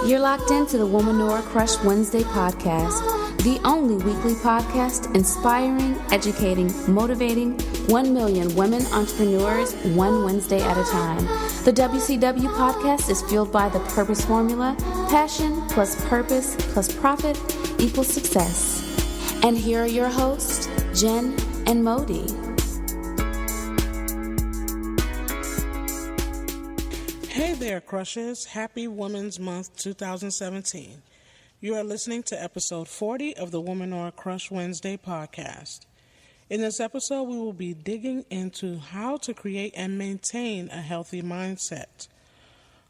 You're locked into the Womanora Crush Wednesday podcast, the only weekly podcast inspiring, educating, motivating 1 million women entrepreneurs one Wednesday at a time. The WCW podcast is fueled by the Purpose Formula: passion plus purpose plus profit equals success. And here are your hosts, Jen and Modi. Hey there, crushes. Happy Women's Month 2017. You are listening to episode 40 of the Womanora Crush Wednesday podcast. In this episode, we will be digging into how to create and maintain a healthy mindset.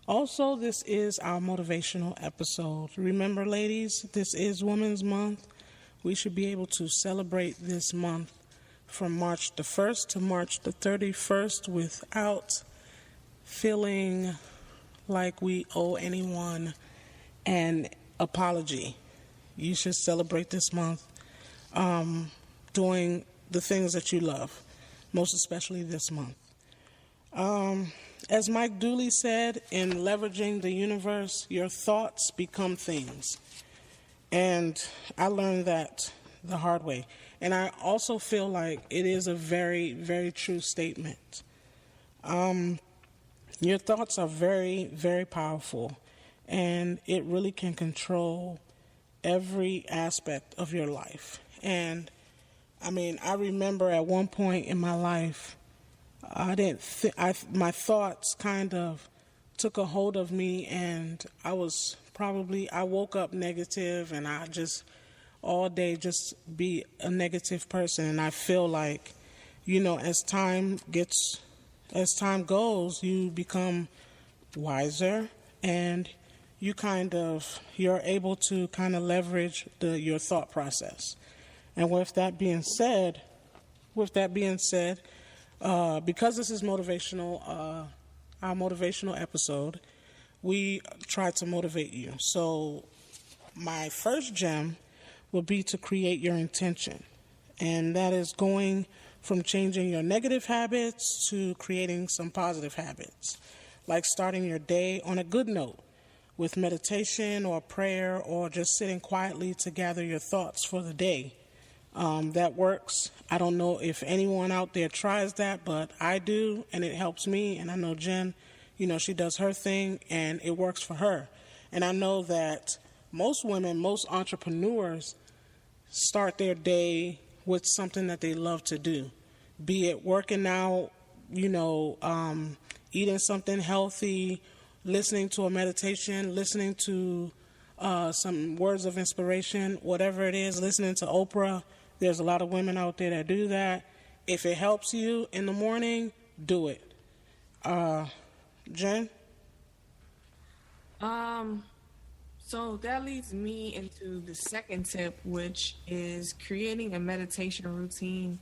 Also, this is our motivational episode. Remember, ladies, this is Women's Month. We should be able to celebrate this month from March the 1st to March the 31st without feeling like we owe anyone an apology. You should celebrate this month doing the things that you love, most especially this month. As Mike Dooley said in Leveraging the Universe, your thoughts become things. And I learned that the hard way. And I also feel like it is a very, very true statement. Your thoughts are very, very powerful, and it really can control every aspect of your life. And I remember at one point in my life, my thoughts kind of took a hold of me, and I woke up negative, and I just all day just be a negative person. And I feel like, as time goes, you become wiser, and you're able to kind of leverage your thought process. And with that being said, because this is motivational, our motivational episode, we try to motivate you. So my first gem will be to create your intention, and that is going from changing your negative habits to creating some positive habits, like starting your day on a good note with meditation or prayer, or just sitting quietly to gather your thoughts for the day. That works. I don't know if anyone out there tries that, but I do, and it helps me. And I know Jen, she does her thing, and it works for her. And I know that most women, most entrepreneurs start their day with something that they love to do, be it working out, eating something healthy, listening to a meditation, listening to some words of inspiration, whatever it is, listening to Oprah. There's a lot of women out there that do that. If it helps you in the morning, do it. Jen? So that leads me into the second tip, which is creating a meditation routine.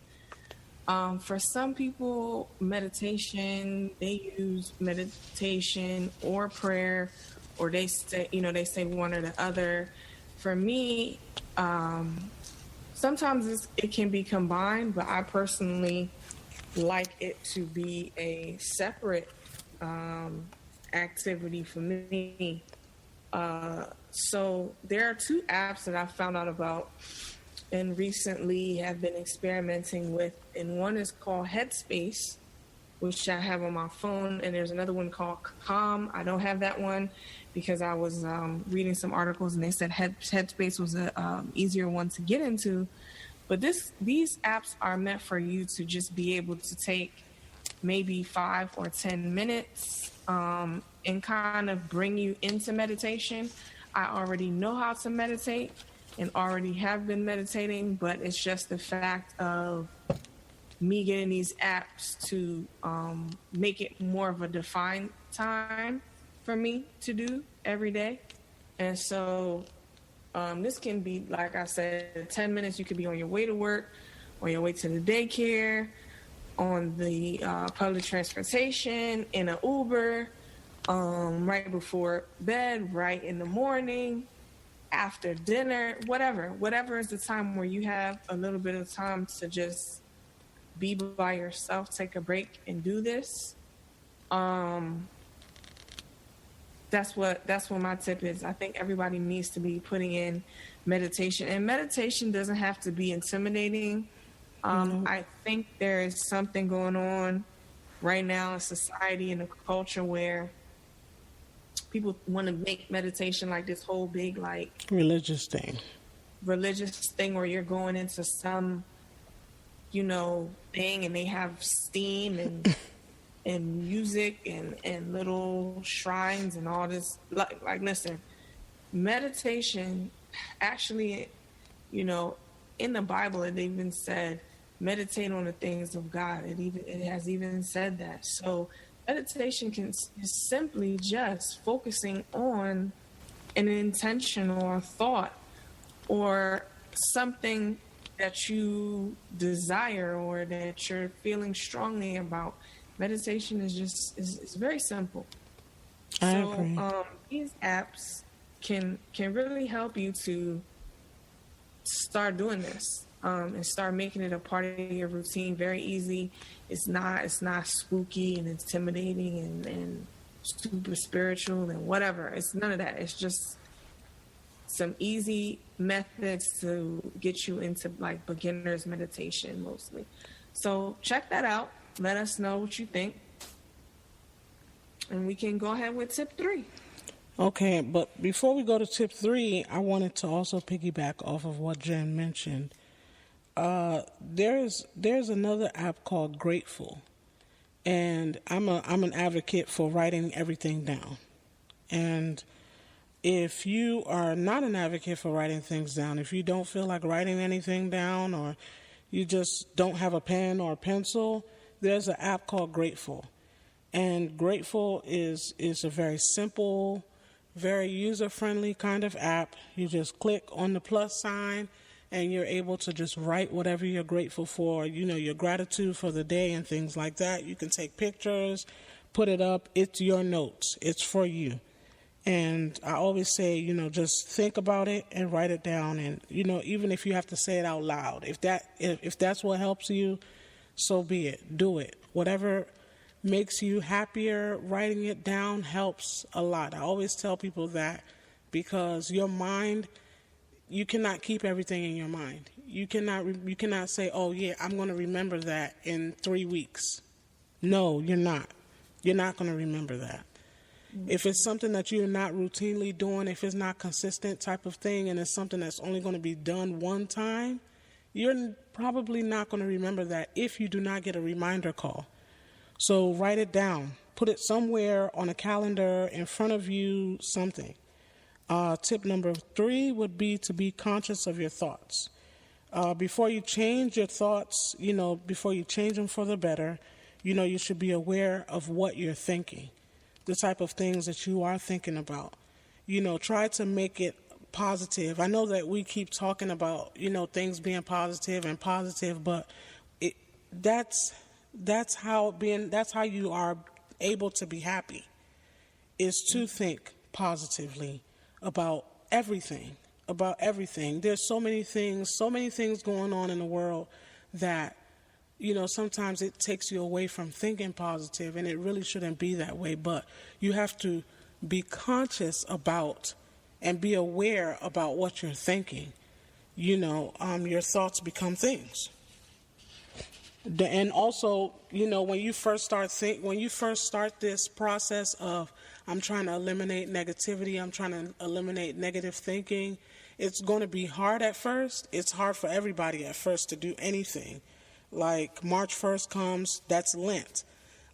For some people, meditation, they use meditation or prayer, or they say one or the other. For me, sometimes it can be combined, but I personally like it to be a separate activity for me. So there are two apps that I found out about and recently have been experimenting with, and one is called Headspace, which I have on my phone, and there's another one called Calm. I don't have that one because I was reading some articles, and they said Headspace was a easier one to get into. But these apps are meant for you to just be able to take maybe 5 or 10 minutes and kind of bring you into meditation. I already know how to meditate and already have been meditating, but it's just the fact of me getting these apps to make it more of a defined time for me to do every day. And so this can be, like I said, 10 minutes. You could be on your way to work, on your way to the daycare, on the public transportation, in an Uber, right before bed, right in the morning, after dinner, whatever is the time where you have a little bit of time to just be by yourself, take a break and do this. that's what my tip is. I think everybody needs to be putting in meditation, and meditation doesn't have to be intimidating. I think there is something going on right now in society and the culture where people want to make meditation like this whole big like religious thing, where you're going into some thing, and they have steam and and music and little shrines and all this. Like listen, meditation actually, in the Bible it even said meditate on the things of God. It has even said that. So meditation is simply just focusing on an intention or a thought or something that you desire or that you're feeling strongly about. Meditation is very simple. I agree. These apps can really help you to start doing this and start making it a part of your routine. Very easy. It's not spooky and intimidating and super spiritual and whatever. It's none of that. It's just some easy methods to get you into like beginner's meditation mostly. So check that out. Let us know what you think. And we can go ahead with tip 3. Okay, but before we go to tip 3, I wanted to also piggyback off of what Jen mentioned. There's another app called Grateful, and I'm an advocate for writing everything down. And if you are not an advocate for writing things down, if you don't feel like writing anything down, or you just don't have a pen or a pencil, there's an app called Grateful. And Grateful is a very simple, very user-friendly kind of app. You just click on the plus sign and you're able to just write whatever you're grateful for, your gratitude for the day and things like that. You can take pictures, put it up. It's your notes. It's for you. And I always say, just think about it and write it down. And, even if you have to say it out loud, if that's what helps you, so be it. Do it. Whatever makes you happier, writing it down helps a lot. I always tell people that, because your mind, you cannot keep everything in your mind. You cannot say, oh yeah, I'm going to remember that in 3 weeks. No, you're not. You're not going to remember that. If it's something that you're not routinely doing, if it's not consistent type of thing, and it's something that's only going to be done one time, you're probably not going to remember that if you do not get a reminder call. So write it down. Put it somewhere on a calendar, in front of you, something. Tip number 3 would be to be conscious of your thoughts. Before you change your thoughts, before you change them for the better, you should be aware of what you're thinking, the type of things that you are thinking about. Try to make it positive. I know that we keep talking about, things being positive and positive, but that's how you are able to be happy, is to think positively about everything. There's so many things going on in the world that, sometimes it takes you away from thinking positive, and it really shouldn't be that way. But you have to be conscious about and be aware about what you're thinking. Your thoughts become things. And also, when you first start this process of, I'm trying to eliminate negativity, I'm trying to eliminate negative thinking, it's going to be hard at first. It's hard for everybody at first to do anything. Like March 1st comes, that's Lent.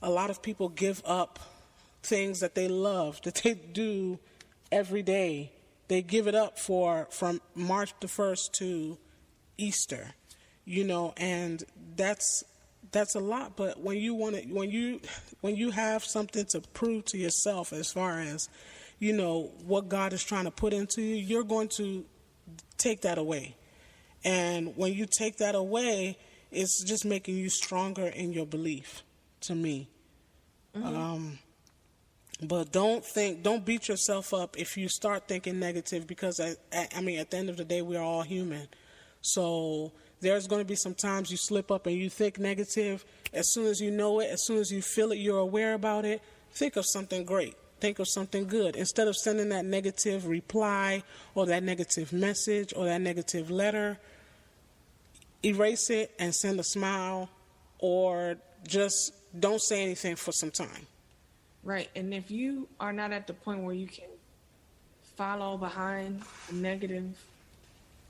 A lot of people give up things that they love, that they do every day. They give it up from March the 1st to Easter, and that's a lot. But when you have something to prove to yourself, as far as, what God is trying to put into you, you're going to take that away. And when you take that away, it's just making you stronger in your belief, to me. Mm-hmm. But don't beat yourself up if you start thinking negative, because at the end of the day, we are all human. So there's going to be some times you slip up and you think negative. As soon as you know it, as soon as you feel it, you're aware about it, think of something great. think of something good. Instead of sending that negative reply or that negative message or that negative letter, erase it and send a smile, or just don't say anything for some time. Right. And if you are not at the point where you can follow behind a negative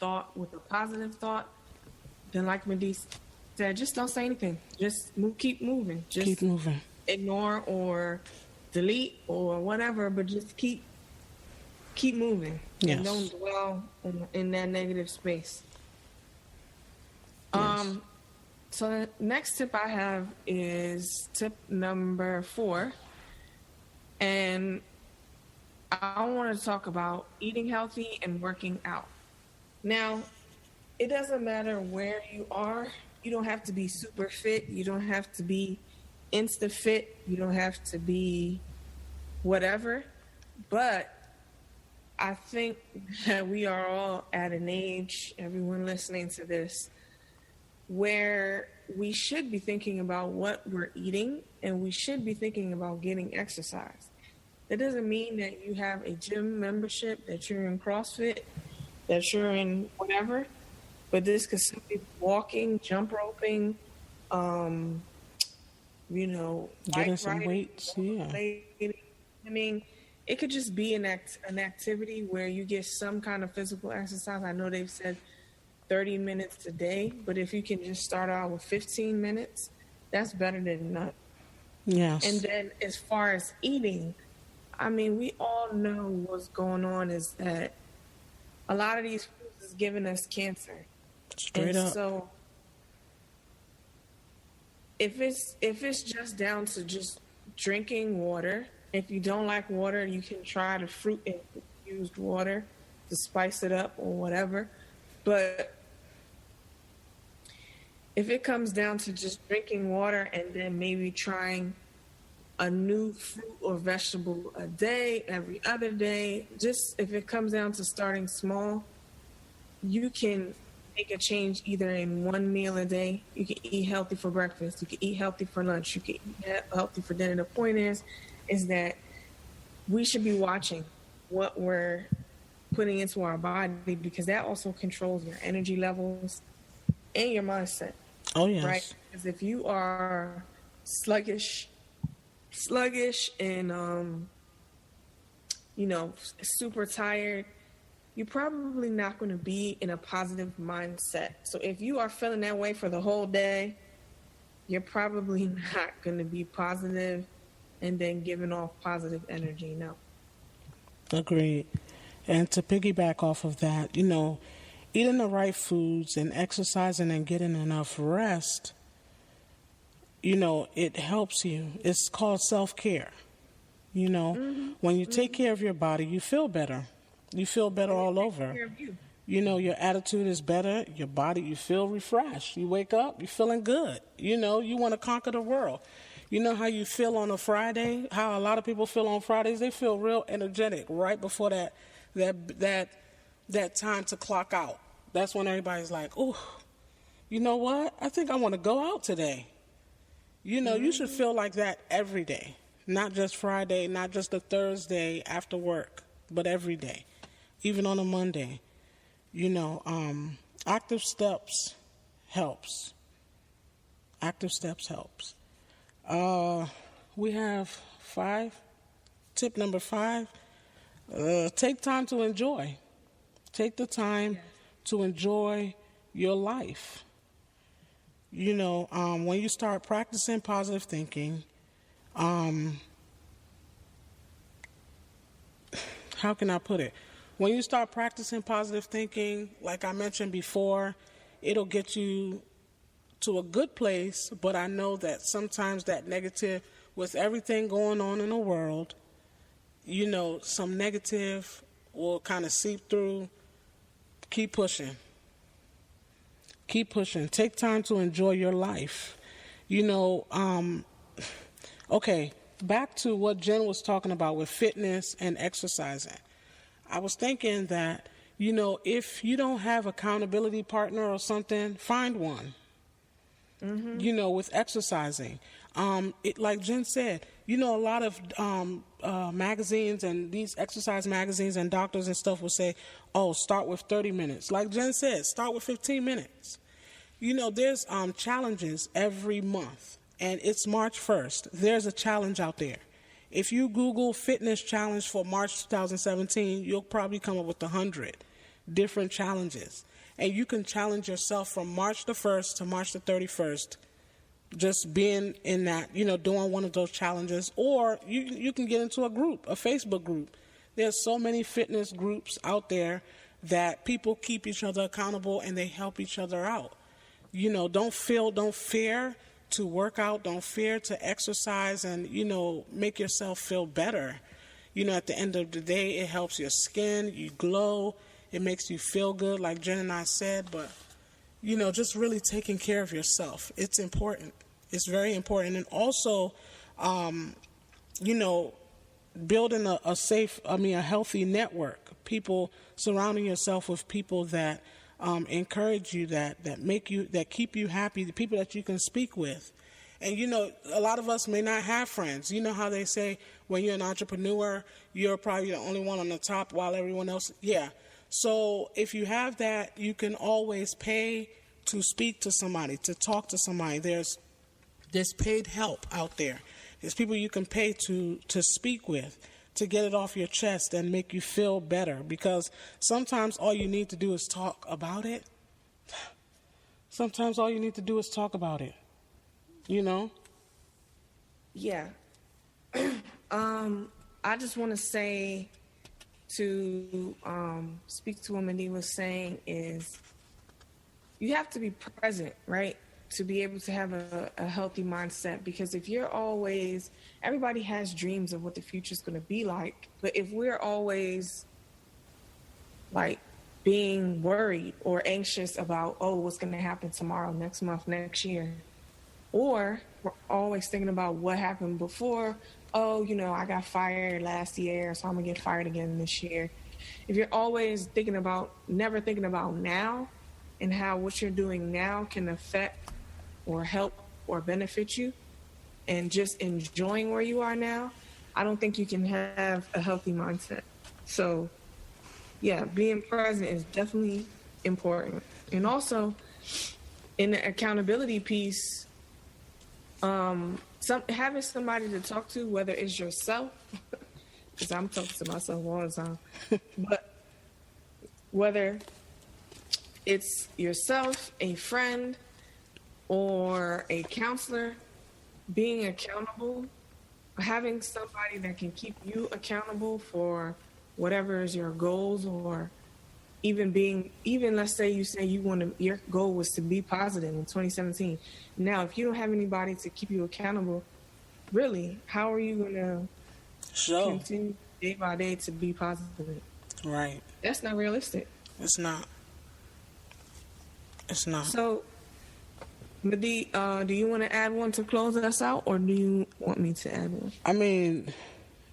thought with a positive thought, then like Medice said, just don't say anything. Just keep moving. Just keep moving. Ignore or delete or whatever, but just keep moving. Yes. And don't dwell in that negative space. Yes. So the next tip I have is tip number 4. And I want to talk about eating healthy and working out. Now, it doesn't matter where you are. You don't have to be super fit. You don't have to be insta fit. You don't have to be whatever. But I think that we are all at an age, everyone listening to this, where we should be thinking about what we're eating, and we should be thinking about getting exercise. That doesn't mean that you have a gym membership, that you're in CrossFit, that you're in whatever, but this could simply be walking, jump roping, getting some weights, yeah. I mean, it could just be an activity where you get some kind of physical exercise. I know they've said 30 minutes a day, but if you can just start out with 15 minutes, that's better than none. Yes. And then as far as eating, I mean, we all know what's going on is that a lot of these foods is giving us cancer. Straight up. So if it's just down to just drinking water, if you don't like water, you can try the fruit infused water to spice it up or whatever. But if it comes down to just drinking water and then maybe trying a new fruit or vegetable a day, every other day, just if it comes down to starting small, you can make a change either in one meal a day. You can eat healthy for breakfast. You can eat healthy for lunch. You can eat healthy for dinner. The point is that we should be watching what we're putting into our body, because that also controls your energy levels and your mindset. Oh, yes. Right? Because if you are sluggish and, super tired, you're probably not going to be in a positive mindset. So if you are feeling that way for the whole day, you're probably not going to be positive and then giving off positive energy. No. Agreed. And to piggyback off of that, eating the right foods and exercising and getting enough rest, it helps you. It's called self-care. When you take care of your body, you feel better. You feel better all over. Your attitude is better. Your body, you feel refreshed. You wake up, you're feeling good. You want to conquer the world. You know how you feel on a Friday? How a lot of people feel on Fridays? They feel real energetic right before that time to clock out. That's when everybody's like, oh, you know what? I think I want to go out today. You should feel like that every day. Not just Friday, not just a Thursday after work, but every day. Even on a Monday. Active steps helps. Active steps helps. We have 5. Tip number 5. Take time to enjoy. Take the time to enjoy your life. When you start practicing positive thinking, how can I put it? When you start practicing positive thinking, like I mentioned before, it'll get you to a good place, but I know that sometimes that negative, with everything going on in the world, some negative will kind of seep through. Keep pushing. Keep pushing. Take time to enjoy your life. Okay, back to what Jen was talking about with fitness and exercising. I was thinking that, if you don't have accountability partner or something, find one. Mm-hmm. With exercising. Like Jen said, a lot of magazines and these exercise magazines and doctors and stuff will say, oh, start with 30 minutes. Like Jen said, start with 15 minutes. You know, there's challenges every month, and it's March 1st. There's a challenge out there. If you Google fitness challenge for March 2017, you'll probably come up with 100 different challenges. And you can challenge yourself from March the 1st to March the 31st, just being in that, you know, doing one of those challenges. Or you can get into a group, a Facebook group. There's so many fitness groups out there that people keep each other accountable and they help each other out. You know, don't fear to work out, don't fear to exercise and, you know, make yourself feel better. You know, at the end of the day, it helps your skin, you glow, it makes you feel good, like Jen and I said, but, you know, just really taking care of yourself. It's important. It's very important. And also, you know, building a healthy network, people, surrounding yourself with people that encourage you, that keep you happy, the people that you can speak with. And, you know, a lot of us may not have friends. You know how they say when you're an entrepreneur, you're probably the only one on the top while everyone else, yeah. So if you have that, you can always pay to speak to somebody, to talk to somebody. There's paid help out there. There's people you can pay to speak with, to get it off your chest and make you feel better. Because sometimes all you need to do is talk about it. Sometimes all you need to do is talk about it. You know? Yeah. I just want to say to speak to what Mindy was saying is you have to be present, right? To be able to have a healthy mindset. Because if you're always, everybody has dreams of what the future is going to be like. But if we're always like being worried or anxious about, oh, what's going to happen tomorrow, next month, next year, or we're always thinking about what happened before, oh, you know, I got fired last year, so I'm going to get fired again this year. If you're always never thinking about now and how what you're doing now can affect or help or benefit you, and just enjoying where you are now, I don't think you can have a healthy mindset. So, yeah, being present is definitely important. And also, in the accountability piece, having somebody to talk to, whether it's yourself, because I'm talking to myself all the time, but whether it's yourself, a friend, or a counselor, being accountable, having somebody that can keep you accountable for whatever is your goals, or even let's say your goal was to be positive in 2017. Now, if you don't have anybody to keep you accountable, really, how are you going to continue day by day to be positive? Right. That's not realistic. It's not. So, Madi, do you want to add one to close us out, or do you want me to add one? I mean,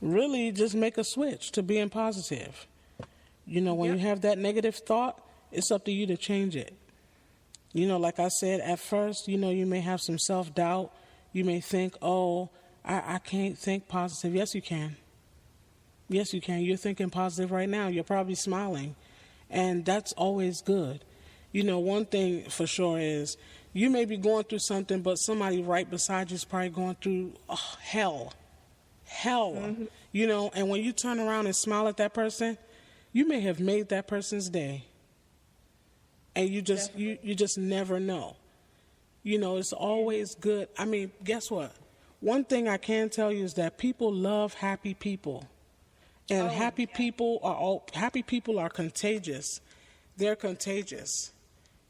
really just make a switch to being positive. You know, when you have that negative thought, it's up to you to change it. You know, like I said, at first, you know, you may have some self-doubt. You may think, oh, I can't think positive. Yes, you can. Yes, you can. You're thinking positive right now. You're probably smiling. And that's always good. You know, one thing for sure is you may be going through something, but somebody right beside you is probably going through hell. Mm-hmm. You know, and when you turn around and smile at that person, you may have made that person's day. And you just never know. You know, it's always good. I mean, guess what? One thing I can tell you is that people love happy people. And happy people are contagious. They're contagious.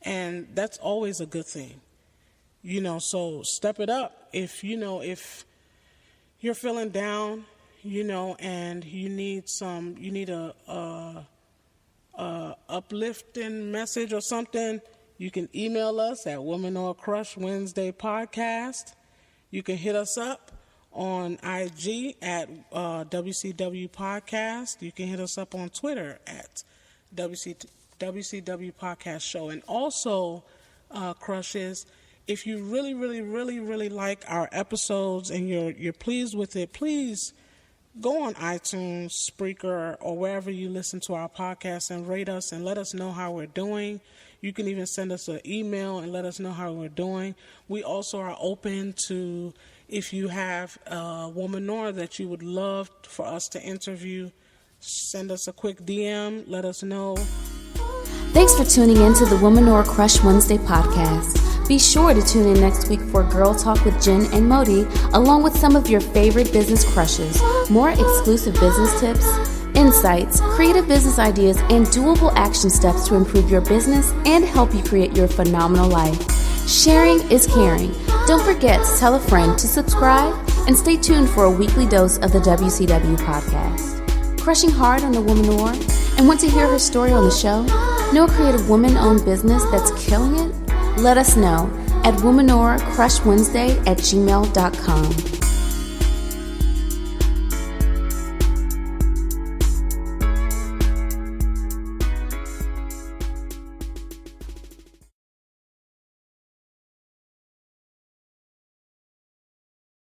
And that's always a good thing. You know, so step it up. If you're feeling down, you know, and you need a uplifting message or something, you can email us at Woman or Crush Wednesday Podcast. You can hit us up on IG at WCW Podcast. You can hit us up on Twitter at WCW Podcast Show. And also, Crushes, if you really, really, really, really like our episodes and you're pleased with it, please go on iTunes, Spreaker, or wherever you listen to our podcast and rate us and let us know how we're doing. You can even send us an email and let us know how we're doing. We also are open to, if you have a womanor that you would love for us to interview, send us a quick DM, let us know. Thanks for tuning in to the Womanor Crush Wednesday podcast. Be sure to tune in next week for Girl Talk with Jen and Modi, along with some of your favorite business crushes, more exclusive business tips, insights, creative business ideas, and doable action steps to improve your business and help you create your phenomenal life. Sharing is caring. Don't forget to tell a friend to subscribe and stay tuned for a weekly dose of the WCW podcast. Crushing hard on the Womanor and want to hear her story on the show? Know a creative woman-owned business that's killing it? Let us know at womanorcrushwednesday@gmail.com.